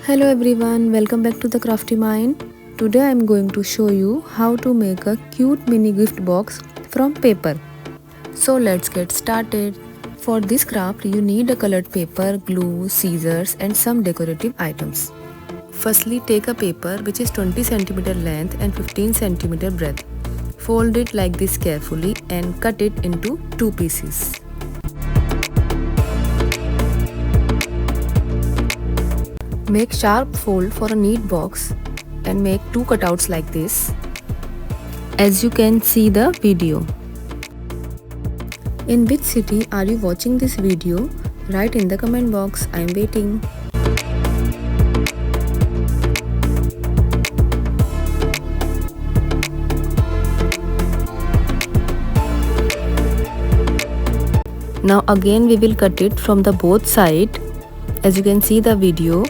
Hello everyone, welcome back to the Crafty Mind. Today I am going to show you how to make a cute mini gift box from paper. So let's get started. For this craft you need a colored paper, glue, scissors and some decorative items. Firstly take a paper which is 20 cm length and 15 cm breadth. Fold it like this carefully and cut it into two pieces. Make sharp fold for a neat box and make two cutouts like this, as you can see the video. In which city are you watching this video? Write in the comment box, I am waiting. Now again we will cut it from the both side, as you can see the video.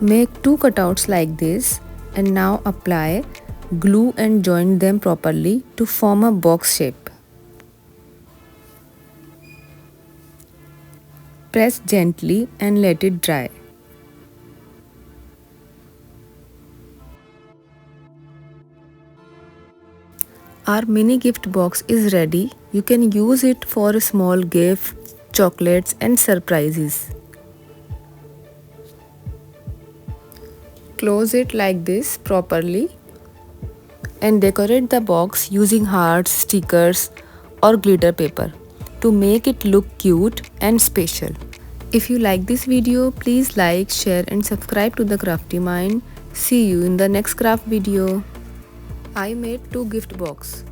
Make two cutouts like this and now apply glue and join them properly to form a box shape. Press gently and let it dry. Our mini gift box is ready. You can use it for small gifts, chocolates and surprises. Close it like this properly and decorate the box using hearts, stickers or glitter paper to make it look cute and special. If you like this video, please like, share and subscribe to the Crafty Mind. See you in the next craft video. I made two gift box.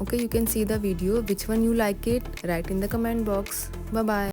Okay, you can see the video. Which one you like it? Write in the comment box. Bye bye.